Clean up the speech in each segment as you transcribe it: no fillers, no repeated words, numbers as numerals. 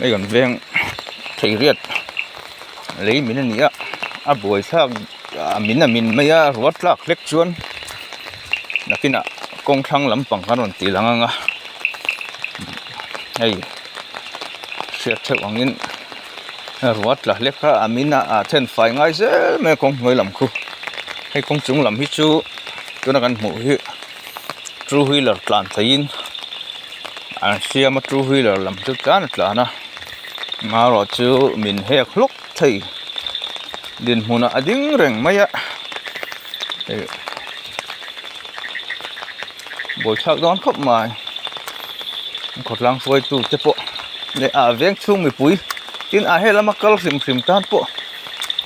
mấy còn ven Theiriat lấy mình này á buổi sáng mình mấy ruột lạc lek chuan là cái nào công thăng lắm bằng cáiron tì lăng ấy sẽ theo anh in ruột lạc lek ha mình then phải ngay dễ mấy con người làm khu hay con chúng làm hết chú tôi nói gần mũi true wheeler plan thấy xia mà true wheeler làm chút cá nữa là mà rồi chú mình hết lúc thấy điện hồn dính rèn mấy buổi sáng đón khóc mà cột lang phơi tu chế bộ để ven chung mình bụi tin hết là mắc câu sim tan bộ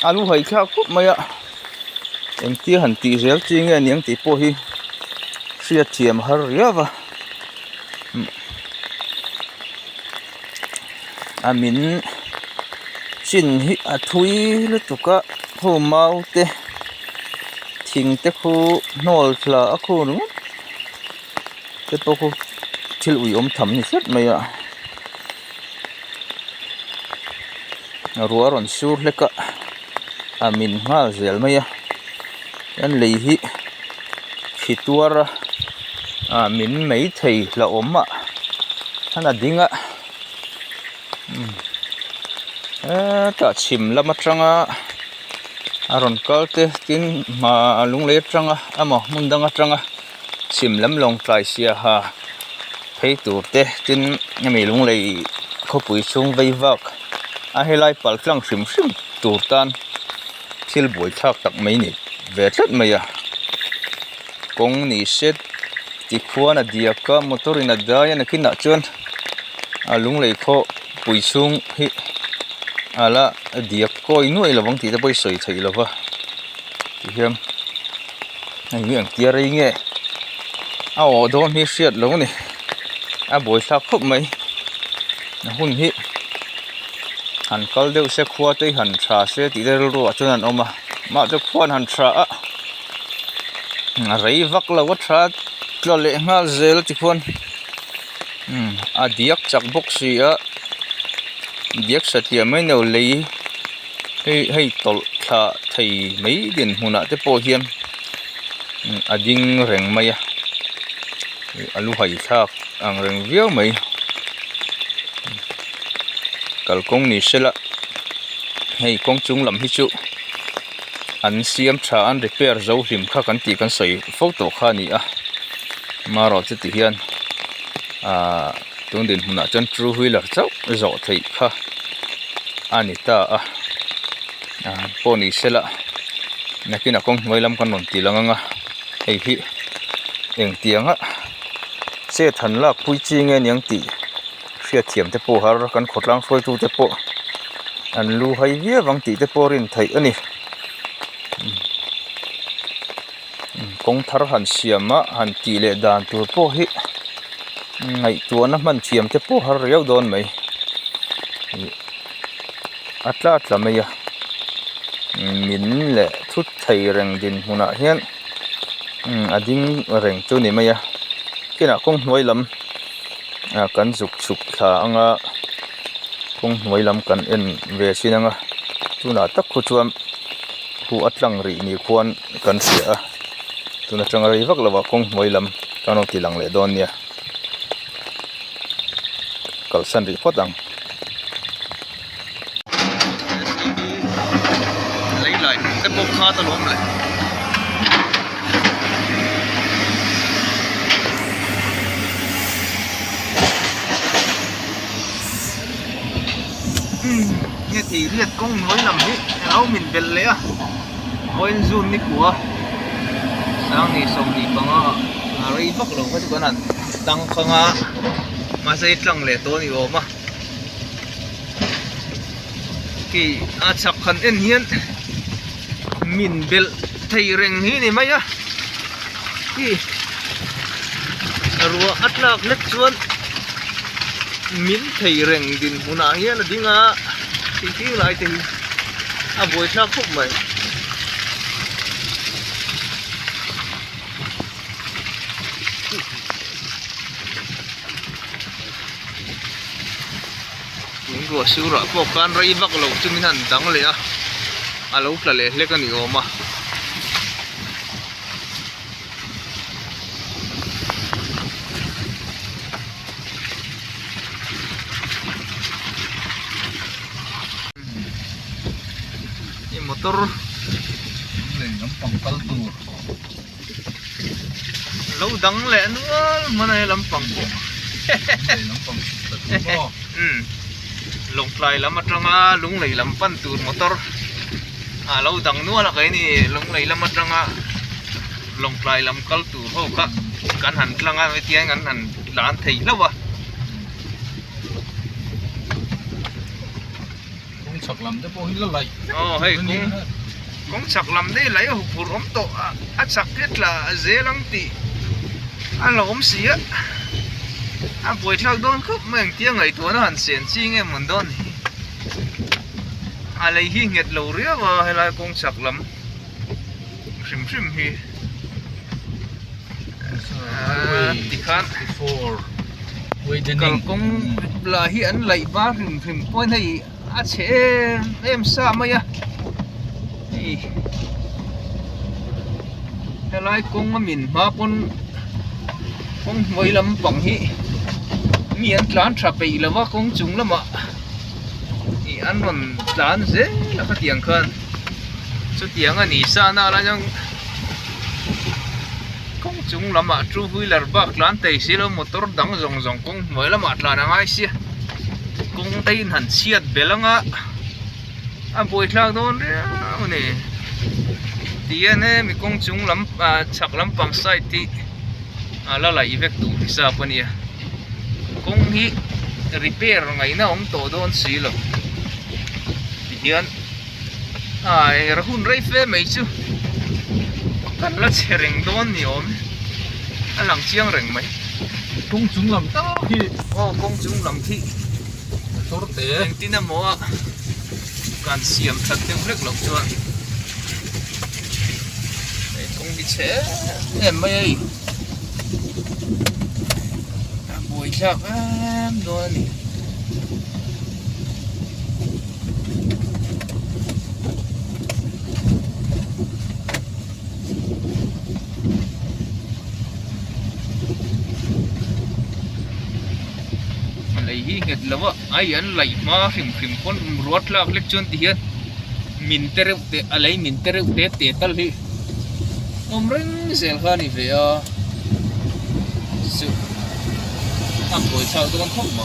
alu hay khóc mấy em tia hẳn tì réo chi nghe những tì bộ hi xia thiềm har ria và mình xin hi thui lúc tụ cả hồ mau te thình te khu nol là khu đúng te bộ khu chịu uy thầm như rất mấy rùa ròn sur leka mình nga zel mấy anh lấy hi fituara mình mấy thầy là hắn là đinh ta chìm lắm trăng ròn câu te tin mà lung lê trăng mà muốn đăng trăng chìm lắm lòng trái xia ha thấy tụt te tin mình lung lê khó bùi xuống vây vác hay lại bảo lăng sim tụt tan til buổi thác tắc mấy nị về rất mấy công nị xét thì khoa dia ka motor na daya na kina chuan lung lei kho pui chung hi ala dia koi nuai lawang ti ta poi soi thei lawa ti hiam ngiang tia rei nge o don hi hriat lo ni boi thak khop mai na hun hi han kal deuh se khua te han tha se ti der ru chuan an oma ma te khuan han tha rei vak lawa tha lo le nga zel ti phon diak chak box si diak satia mai no lei hei tol kha thei mai din huna te po hian ading reng mai alu hai thak ang reng viau mai kalkong ni sela hei kong chung lam hi chu an siam tha an repair zo hlim kha kan ti kan soi photo kha ni mà rồi thì hiện tương đến hôm nay chân true wheeler cháu rõ thấy kha anita pony xe lạ nãy khi nào con mới làm con nón tì lăng hay hi tiếng tiếng xe thần là quy chi nghe những tì xe thiểm thế po har con khốt lang phơi tu thế po anh lu hay vía vắng tì thế po rin thấy anh công thar han siama han ti le dan tur po hi ngai tu na man thiam te po har riau don mai atla mai min le thut thei reng din huna hian ading reng tu ni mai kina kong hnuai lam kan zuk chuk tha anga kong hnuai lam kan en ve sinanga tuna tak khu chuam hu atlang ri ni khuan kan sia tuna changa ri vak lawa kong hnuai lam kano ti lang le don nia kal san ri photang lấy lại cái bốc kha ta lom lại nghe thì liệt công nói làm hết áo mình bền lẽ oil zone ní của sáng thì xong thì bằng rồi bắt đầu có chỗ nào tăng không mà sẽ tăng lệ to đi ôm cái chắc hẳn en hiền mình bền thấy rèn hi này mấy cái rùa ắt lạc lết chuan mình thấy rèn din huna hiền là đi thì lại thì buổi sáng khúc mày những của siêu rõ bộ can ray vắc lộc cho mình hẳn đắng lệ à lâu là lệ lệ cái này mà motor này nó bằng cao tu lâu đắng lẹ nữa mà này làm bằng bộ này nó bằng to lồng lại làm mặt trăng lúng lấy làm pan tour motor lâu đắng nữa là cái này lúng lấy làm mặt trăng lồng lại làm cao tour hô cả cán hẳn lăng với tiếng ngắn hẳn lán thấy lâu à cũng sặc lắm chứ bố hít lại hay cũng sặc lắm đấy lấy hụt hụt ống tổ sặc rất là dễ lắm tị là ống xí á buổi sau đón khóc mình tiếng ngày tuổi nó hẳn xiển chi nghe mình đón lấy hi nghiệt lâu riết và hay là cũng sặc lắm sim hi tí khăn còn cũng là hiện lại ba sim point này chế em sao mày hay là cũng mà mình mà cũng mới làm bằng hi miền lan trà bì là vác cũng chúng lắm ạ thì ăn còn lan dễ là phát tiền hơn số tiền anh isa na là những cũng chúng lắm ạ chú vui là bác lan tây xí là motor đắng rồng rồng cũng mới là mặt là ngay xí cũng tay hẳn xiết bé lắm ạ buổi sáng đó này thì anh em mình cũng chúng lắm chắc lắm bằng sai thì là lại việc tụ thì sao vậy nhỉ cũng hi repair ngày nào ông tổ đón xí lắm thì hiện ra hun ray phê mấy chứ cần là xe rừng đón nhiều lằng chiang rừng mấy cũng chúng làm tao thì cũng chúng làm thị tốt thế tin là mua cần xiêm thật tiếng lek lộc cho cũng bị chế em mấy buổi sáng em rồi nè lấy hi nghệt lắm á ai ăn lấy mà phim con ruột lạc lek chun thì hiện min tereu te lấy min tereu te tal hi rinh zel khani về sự buổi sau tôi còn khóc mà